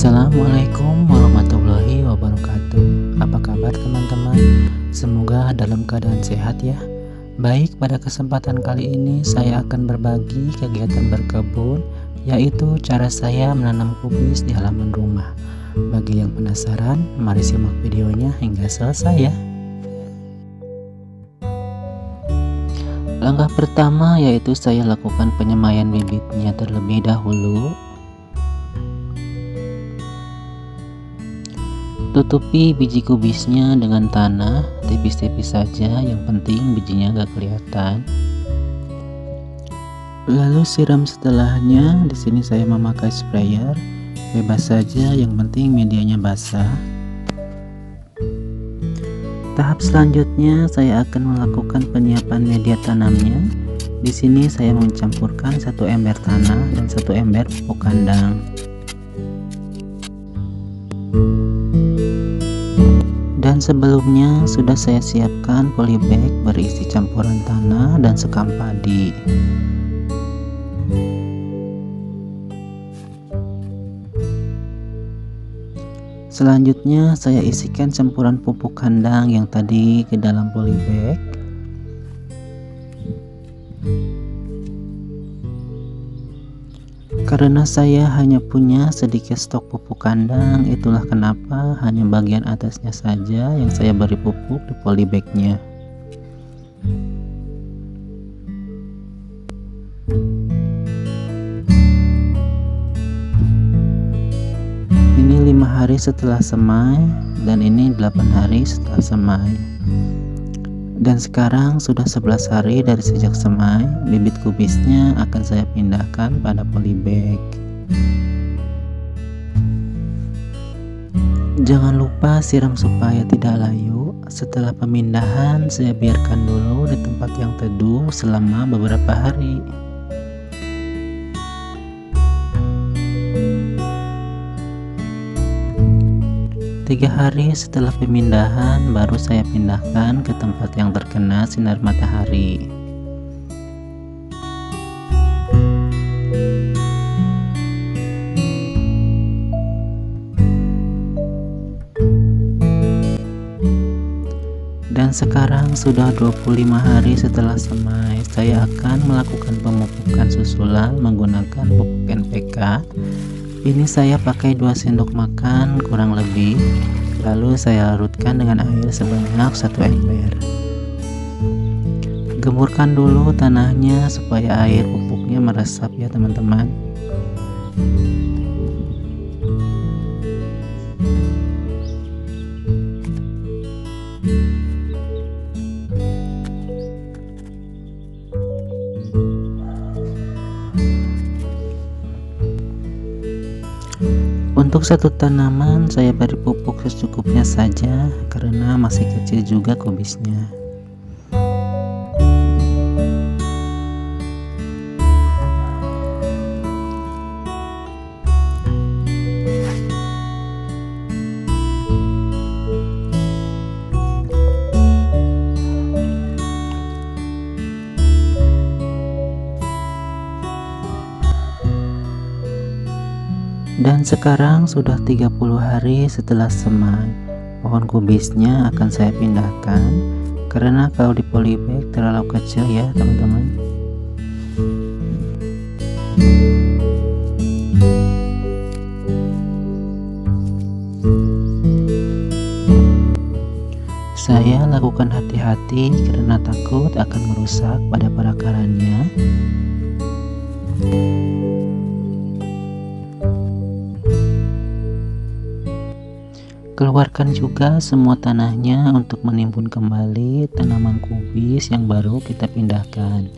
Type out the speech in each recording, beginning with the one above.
Assalamualaikum warahmatullahi wabarakatuh. Apa kabar teman-teman? Semoga dalam keadaan sehat ya. Baik, pada kesempatan kali ini saya akan berbagi kegiatan berkebun, yaitu cara saya menanam kubis di halaman rumah. Bagi yang penasaran, mari simak videonya hingga selesai ya. Langkah pertama yaitu saya lakukan penyemaian bibitnya terlebih dahulu. Tutupi biji kubisnya dengan tanah tipis-tipis saja, yang penting bijinya gak kelihatan. Lalu siram setelahnya. Di sini saya memakai sprayer, bebas saja, yang penting medianya basah. Tahap selanjutnya saya akan melakukan penyiapan media tanamnya. Di sini saya mencampurkan 1 ember tanah dan 1 ember pupuk kandang. Dan sebelumnya sudah saya siapkan polybag berisi campuran tanah dan sekam padi. Selanjutnya saya isikan campuran pupuk kandang yang tadi ke dalam polybag. Karena saya hanya punya sedikit stok pupuk kandang, itulah kenapa hanya bagian atasnya saja yang saya beri pupuk di polybagnya. Ini 5 hari setelah semai dan ini 8 hari setelah semai. Dan sekarang sudah 11 hari dari sejak semai. Bibit kubisnya akan saya pindahkan pada polybag. Jangan lupa siram supaya tidak layu. Setelah pemindahan saya biarkan dulu di tempat yang teduh selama beberapa hari. Tiga hari setelah pemindahan baru saya pindahkan ke tempat yang terkena sinar matahari. Dan sekarang sudah 25 hari setelah semai. Saya akan melakukan pemupukan susulan menggunakan pupuk NPK. Ini saya pakai 2 sendok makan kurang lebih. Lalu saya larutkan dengan air sebanyak 1 ember. Gemburkan dulu tanahnya supaya air pupuknya meresap ya teman-teman. Untuk 1 tanaman saya beri pupuk secukupnya saja karena masih kecil juga kubisnya. Dan sekarang sudah 30 hari setelah semai. Pohon kubisnya akan saya pindahkan karena kalau di polybag terlalu kecil ya teman-teman. Saya lakukan hati-hati karena takut akan merusak pada perakarannya. Keluarkan juga semua tanahnya untuk menimbun kembali tanaman kubis yang baru kita pindahkan.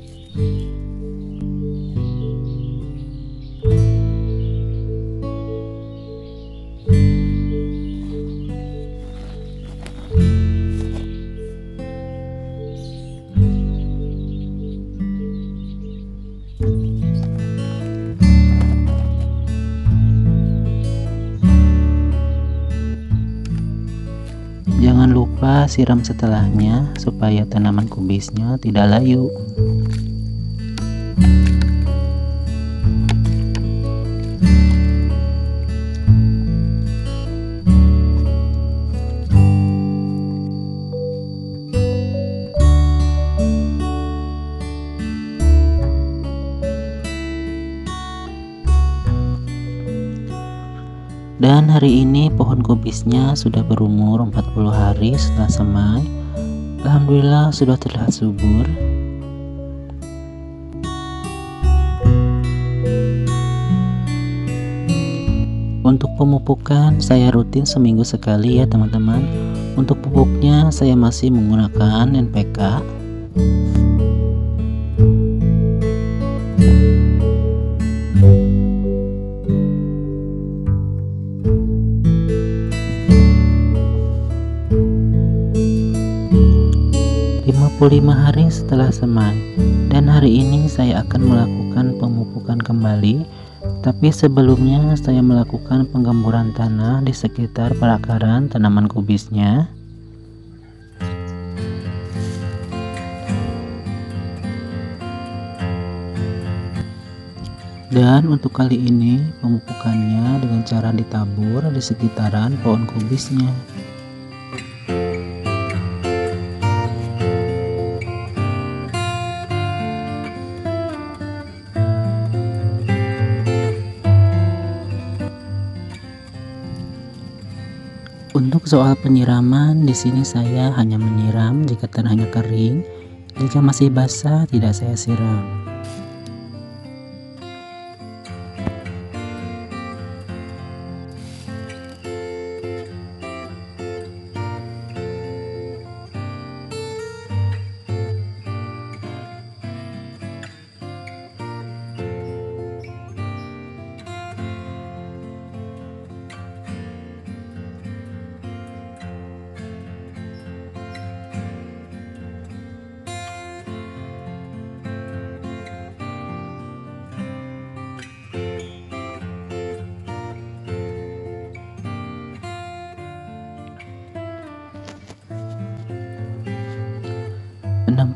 Jangan lupa siram setelahnya supaya tanaman kubisnya tidak layu. Dan hari ini pohon kubisnya sudah berumur 40 hari setelah semai. Alhamdulillah sudah terlihat subur. Untuk pemupukan saya rutin seminggu sekali ya teman-teman. Untuk pupuknya saya masih menggunakan NPK. Lima hari setelah semai, dan hari ini saya akan melakukan pemupukan kembali. Tapi sebelumnya saya melakukan penggemburan tanah di sekitar perakaran tanaman kubisnya. Dan untuk kali ini pemupukannya dengan cara ditabur di sekitaran pohon kubisnya. Untuk soal penyiraman, di sini saya hanya menyiram jika tanahnya kering. Jika masih basah, tidak saya siram.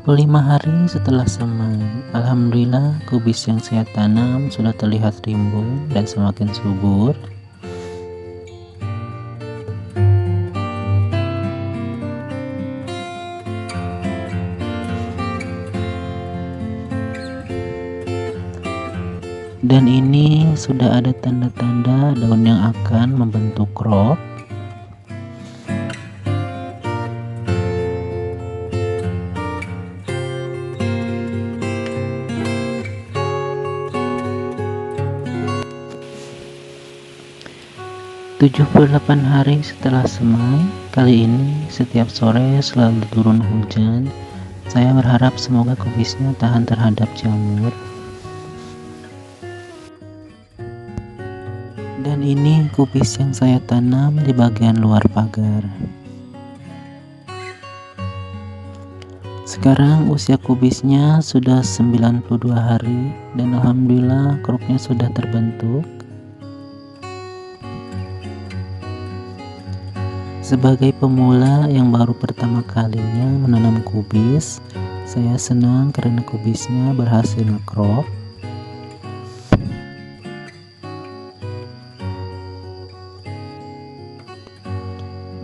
Lima hari setelah semai, alhamdulillah kubis yang saya tanam sudah terlihat rimbun dan semakin subur. Dan ini sudah ada tanda-tanda daun yang akan membentuk crop. "78 hari setelah semai, kali ini setiap sore selalu turun hujan. Saya berharap semoga kubisnya tahan terhadap jamur. Dan ini kubis yang saya tanam di bagian luar pagar. Sekarang usia kubisnya sudah 92 hari dan alhamdulillah cropnya sudah terbentuk. Sebagai pemula yang baru pertama kalinya menanam kubis, saya senang karena kubisnya berhasil nge-crop.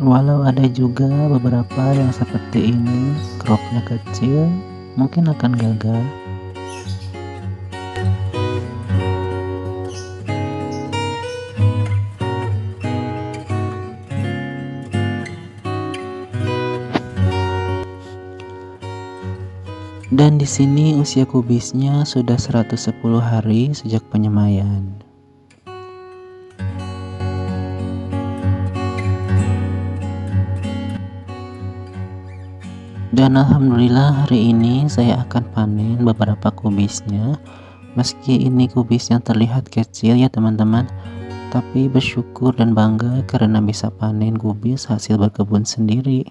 Walau ada juga beberapa yang seperti ini, cropnya kecil, mungkin akan gagal. Dan di sini usia kubisnya sudah 110 hari sejak penyemaian. Dan alhamdulillah hari ini saya akan panen beberapa kubisnya. Meski ini kubisnya terlihat kecil ya teman-teman, tapi bersyukur dan bangga karena bisa panen kubis hasil berkebun sendiri.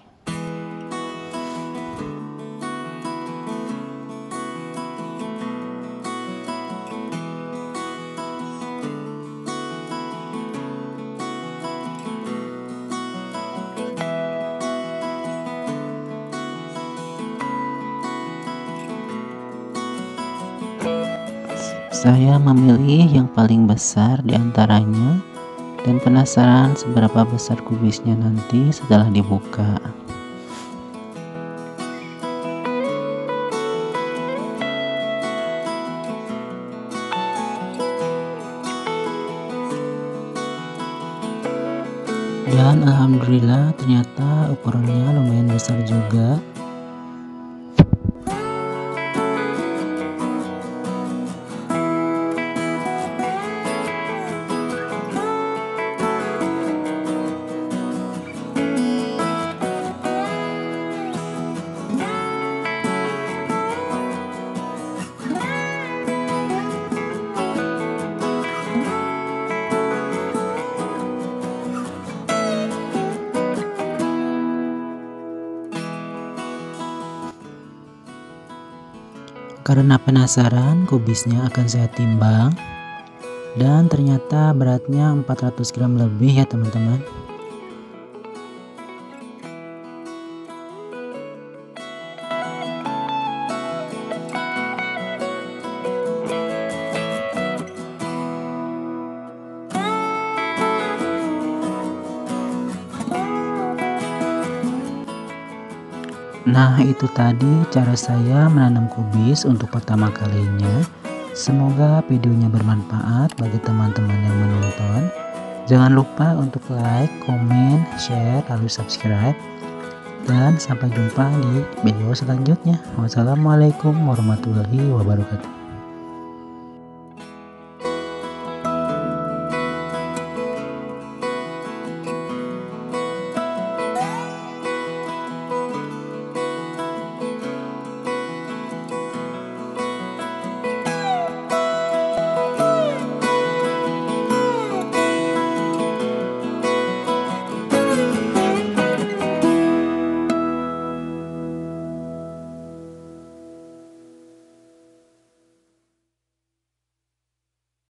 Saya memilih yang paling besar di antaranya dan penasaran seberapa besar kubisnya nanti setelah dibuka. Dan alhamdulillah ternyata ukurannya lumayan besar juga. Karena penasaran, kubisnya akan saya timbang, dan ternyata beratnya 400 gram lebih ya teman-teman. Nah, itu tadi cara saya menanam kubis untuk pertama kalinya. Semoga videonya bermanfaat bagi teman-teman yang menonton. Jangan lupa untuk like, komen, share, lalu subscribe. Dan sampai jumpa di video selanjutnya. Wassalamualaikum warahmatullahi wabarakatuh.